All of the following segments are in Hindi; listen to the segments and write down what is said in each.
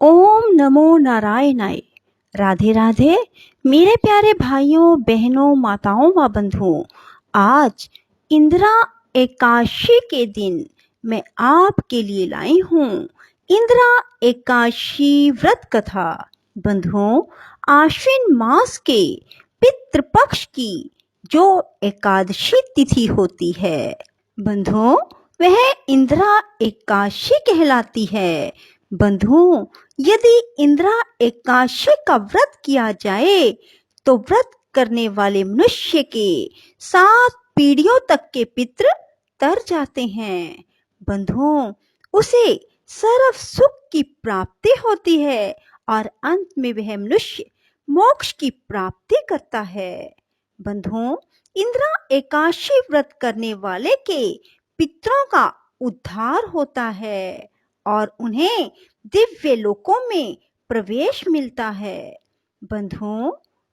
ओम नमो नारायणाय। राधे राधे मेरे प्यारे भाइयों बहनों माताओं व बंधुओं। आज इंदिरा एकादशी के दिन मैं आपके लिए लाई हूँ इंदिरा एकादशी व्रत कथा। बंधुओं, आश्विन मास के पितृपक्ष की जो एकादशी तिथि होती है बंधुओं, वह इंदिरा एकादशी कहलाती है। बंधुओं, यदि इंदिरा एकादशी का व्रत किया जाए तो व्रत करने वाले मनुष्य के 7 पीढ़ियों तक के पितृ तर जाते हैं। बंधुओं, उसे सर्व सुख की प्राप्ति होती है और अंत में वह मनुष्य मोक्ष की प्राप्ति करता है। बंधुओं, इंदिरा एकादशी व्रत करने वाले के पितरों का उद्धार होता है और उन्हें दिव्य लोकों में प्रवेश मिलता है। बंधुओं,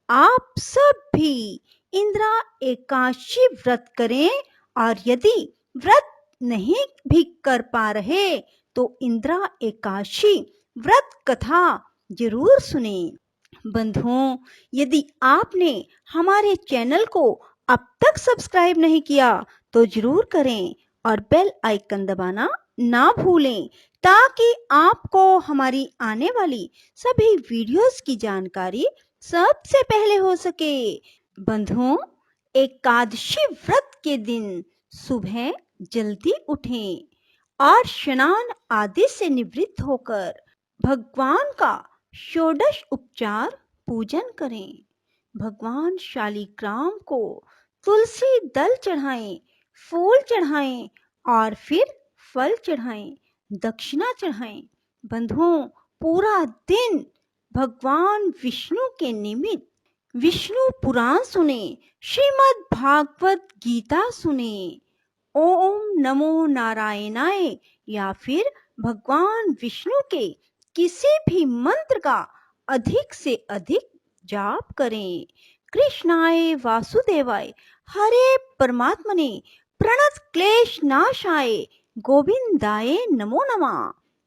आप सब भी इंदिरा एकादशी व्रत करें और यदि व्रत नहीं भी कर पा रहे तो इंदिरा एकादशी व्रत कथा जरूर सुने। बंधुओं, यदि आपने हमारे चैनल को अब तक सब्सक्राइब नहीं किया तो जरूर करें और बेल आइकन दबाना ना भूलें ताकि आपको हमारी आने वाली सभी वीडियोस की जानकारी सबसे पहले हो सके। बंधुओं, एकादशी व्रत के दिन सुबह जल्दी उठें और स्नान आदि से निवृत्त होकर भगवान का षोडश उपचार पूजन करें। भगवान शालिग्राम को तुलसी दल चढ़ाएं, फूल चढ़ाएं और फिर फल चढ़ाएं, दक्षिणा चढ़ाएं। बंधुओं, पूरा दिन भगवान विष्णु के निमित्त विष्णु पुराण सुने, श्रीमद् भागवत गीता सुने, ओम नमो नारायणाय या फिर भगवान विष्णु के किसी भी मंत्र का अधिक से अधिक जाप करें। कृष्णाय वासुदेवाय हरे परमात्मने प्रणत क्लेश नाशाय गोविंदाय नमो नमः।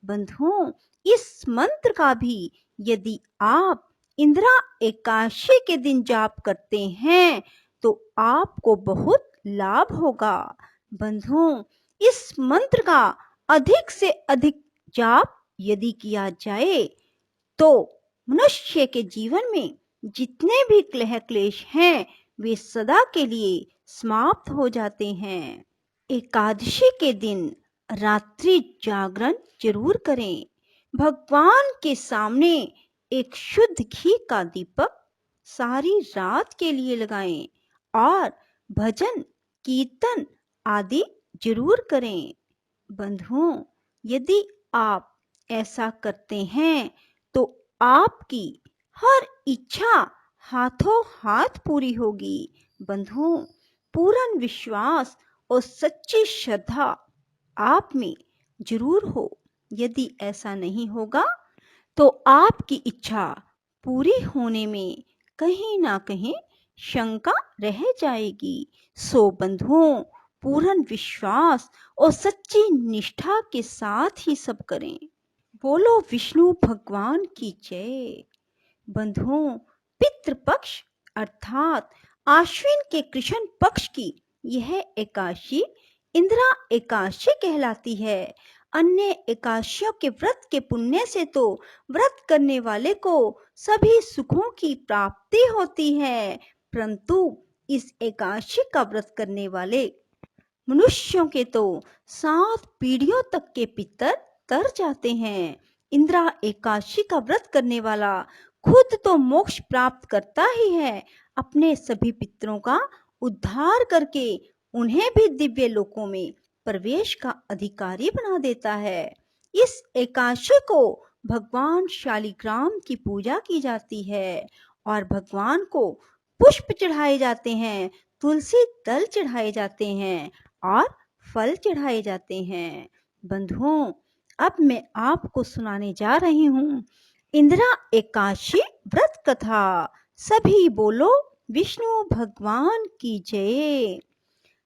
बंधुओं, इस मंत्र का भी यदि आप इंदिरा एकादशी के दिन जाप करते हैं तो आपको बहुत लाभ होगा। बंधुओं, इस मंत्र का अधिक से अधिक जाप यदि किया जाए तो मनुष्य के जीवन में जितने भी कलह क्लेश हैं वे सदा के लिए समाप्त हो जाते हैं। एकादशी के दिन रात्रि जागरण जरूर करें। भगवान के सामने एक शुद्ध घी का दीपक सारी रात के लिए लगाएं और भजन कीर्तन आदि जरूर करें। बंधुओं, यदि आप ऐसा करते हैं तो आपकी हर इच्छा हाथों हाथ पूरी होगी। बंधुओं, पूर्ण विश्वास और सच्ची श्रद्धा आप में जरूर हो। यदि ऐसा नहीं होगा तो आपकी इच्छा पूरी होने में कहीं ना कहीं शंका रह जाएगी। सो बंधुओं, पूर्ण विश्वास और सच्ची निष्ठा के साथ ही सब करें। बोलो विष्णु भगवान की जय। बंधुओं, पितृपक्ष अर्थात आश्विन के कृष्ण पक्ष की यह एकादशी इंदिरा एकादशी कहलाती है। अन्य एकादशियों के व्रत के पुण्य से तो व्रत करने वाले को सभी सुखों की प्राप्ति होती है, परंतु इस एकादशी का व्रत करने वाले मनुष्यों के तो 7 पीढ़ियों तक के पितर तर जाते हैं। इंदिरा एकादशी का व्रत करने वाला खुद तो मोक्ष प्राप्त करता ही है, अपने सभी पितरों का उद्धार करके उन्हें भी दिव्य लोकों में प्रवेश का अधिकारी बना देता है। इस एकादशी को भगवान शालिग्राम की पूजा की जाती है और भगवान को पुष्प चढ़ाए जाते हैं, तुलसी दल चढ़ाए जाते हैं और फल चढ़ाए जाते हैं। बंधुओं, अब मैं आपको सुनाने जा रही हूँ इंदिरा एकादशी व्रत कथा। सभी बोलो विष्णु भगवान की जय।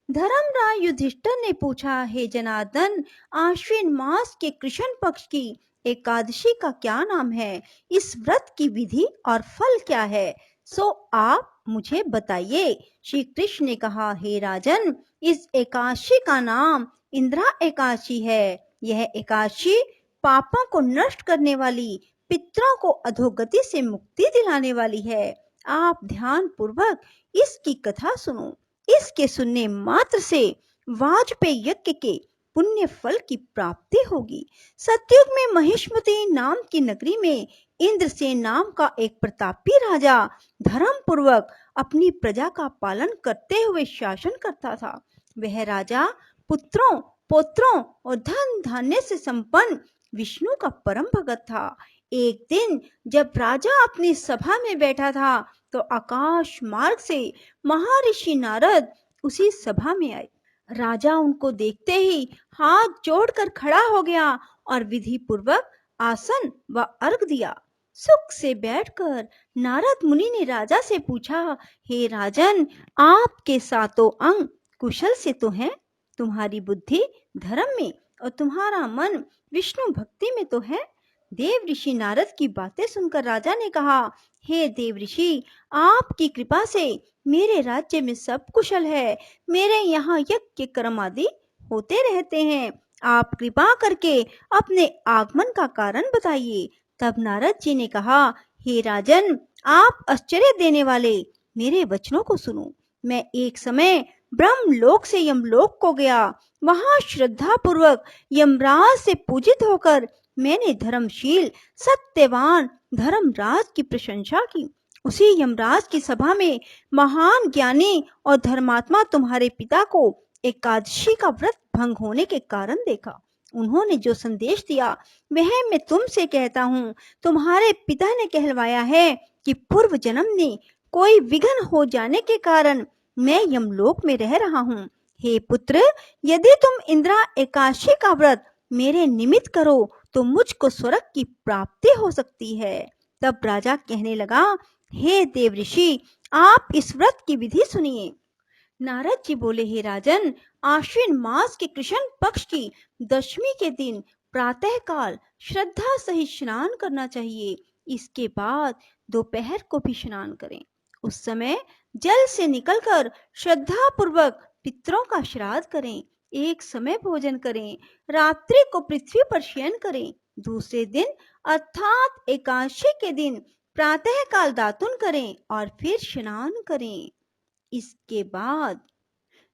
धर्मराज युधिष्ठिर ने पूछा, हे जनार्दन, आश्विन मास के कृष्ण पक्ष की एकादशी का क्या नाम है, इस व्रत की विधि और फल क्या है, सो आप मुझे बताइए। श्री कृष्ण ने कहा, हे राजन, इस एकादशी का नाम इंद्रा एकादशी है। यह एकादशी पापों को नष्ट करने वाली, पितरों को अधोगति से मुक्ति दिलाने वाली है। आप ध्यान पूर्वक इसकी कथा सुनो। इसके सुनने मात्र से वाजपेयी यज्ञ के पुण्य फल की प्राप्ति होगी। सतयुग में महिष्मती नाम की नगरी में इंद्रसेन नाम का एक प्रतापी राजा धर्म पूर्वक अपनी प्रजा का पालन करते हुए शासन करता था। वह राजा पुत्रों, पौत्रों और धन धान्य से संपन्न विष्णु का परम भगत था। एक दिन जब राजा अपनी सभा में बैठा था तो आकाश मार्ग से महर्षि नारद उसी सभा में आए। राजा उनको देखते ही हाथ जोड़कर खड़ा हो गया और विधि पूर्वक आसन व अर्घ दिया। सुख से बैठकर नारद मुनि ने राजा से पूछा, हे राजन, आपके सातों अंग कुशल से तो हैं? तुम्हारी बुद्धि धर्म में और तुम्हारा मन विष्णु भक्ति में तो है? देव ऋषि नारद की बातें सुनकर राजा ने कहा, हे देव ऋषि, आपकी कृपा से मेरे राज्य में सब कुशल है। मेरे यहाँ यज्ञ कर्म आदि होते रहते हैं। आप कृपा करके अपने आगमन का कारण बताइए। तब नारद जी ने कहा, हे राजन, आप आश्चर्य देने वाले मेरे वचनों को सुनो। मैं एक समय ब्रह्मलोक से यमलोक को गया। वहां श्रद्धा पूर्वक यमराज से पूजित होकर मैंने धर्मशील सत्यवान धर्मराज की प्रशंसा की। उसी यमराज की सभा में महान ज्ञानी और धर्मात्मा तुम्हारे पिता को एकादशी का व्रत भंग होने के कारण देखा। उन्होंने जो संदेश दिया वह मैं तुमसे कहता हूँ। तुम्हारे पिता ने कहलवाया है कि पूर्व जन्म में कोई विघ्न हो जाने के कारण मैं यमलोक में रह रहा हूँ। हे पुत्र, यदि तुम इंद्रा एकादशी का व्रत मेरे निमित्त करो तो मुझको स्वर्ग की प्राप्ति हो सकती है। तब राजा कहने लगा, हे देव ऋषि, आप इस व्रत की विधि सुनिए। नारद जी बोले, हे राजन, आश्विन मास के कृष्ण पक्ष की दशमी के दिन प्रातः काल श्रद्धा सहित स्नान करना चाहिए। इसके बाद दोपहर को भी स्नान करें। उस समय जल से निकलकर श्रद्धा पूर्वक पितरों का श्राद्ध करें। एक समय भोजन करें। रात्रि को पृथ्वी पर शयन करें। दूसरे दिन अर्थात एकादशी के दिन प्रातः काल दातुन करें और फिर स्नान करें। इसके बाद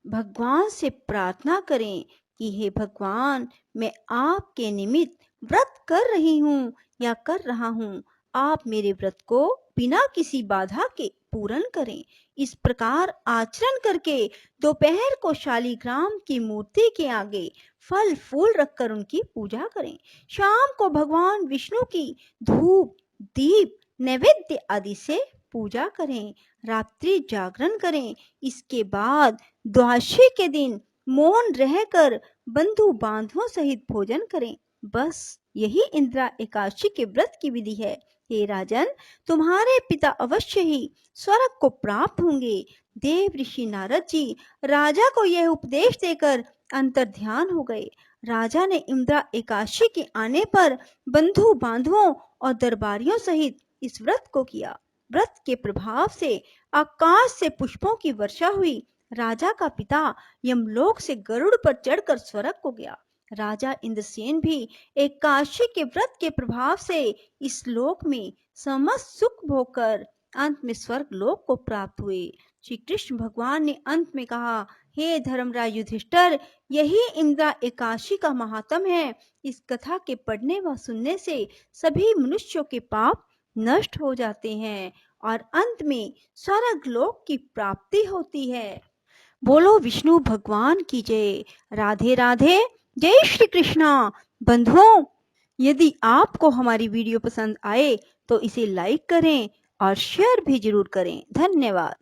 भगवान से प्रार्थना करें कि हे भगवान, मैं आपके निमित्त व्रत कर रही हूँ या कर रहा हूँ। आप मेरे व्रत को बिना किसी बाधा के पूर्ण करें। इस प्रकार आचरण करके दोपहर को शालिग्राम की मूर्ति के आगे फल फूल रखकर उनकी पूजा करें। शाम को भगवान विष्णु की धूप दीप नैवेद्य आदि से पूजा करें। रात्रि जागरण करें। इसके बाद द्वादशी के दिन मौन रहकर बंधु बांधवों सहित भोजन करें। बस यही इंद्रा एकादशी के व्रत की विधि है। हे राजन, तुम्हारे पिता अवश्य ही स्वर्ग को प्राप्त होंगे। देव ऋषि नारद जी राजा को यह उपदेश देकर अंतर्ध्यान हो गए। राजा ने इंद्रा एकादशी के आने पर बंधु बांधवों और दरबारियों सहित इस व्रत को किया। व्रत के प्रभाव से आकाश से पुष्पों की वर्षा हुई। राजा का पिता यमलोक से गरुड़ पर चढ़कर स्वर्ग को गया। राजा इंद्रसेन भी एकादशी के व्रत के प्रभाव से इस लोक में समस्त सुख भोग कर अंत में स्वर्ग लोक को प्राप्त हुए। श्री कृष्ण भगवान ने अंत में कहा, हे धर्मराज युधिष्ठिर, यही इंद्रा एकादशी का महात्म्य है। इस कथा के पढ़ने व सुनने से सभी मनुष्यों के पाप नष्ट हो जाते हैं और अंत में स्वर्ग लोक की प्राप्ति होती है। बोलो विष्णु भगवान की जय। राधे राधे। जय श्री कृष्णा। बंधुओं, यदि आपको हमारी वीडियो पसंद आए तो इसे लाइक करें और शेयर भी जरूर करें। धन्यवाद।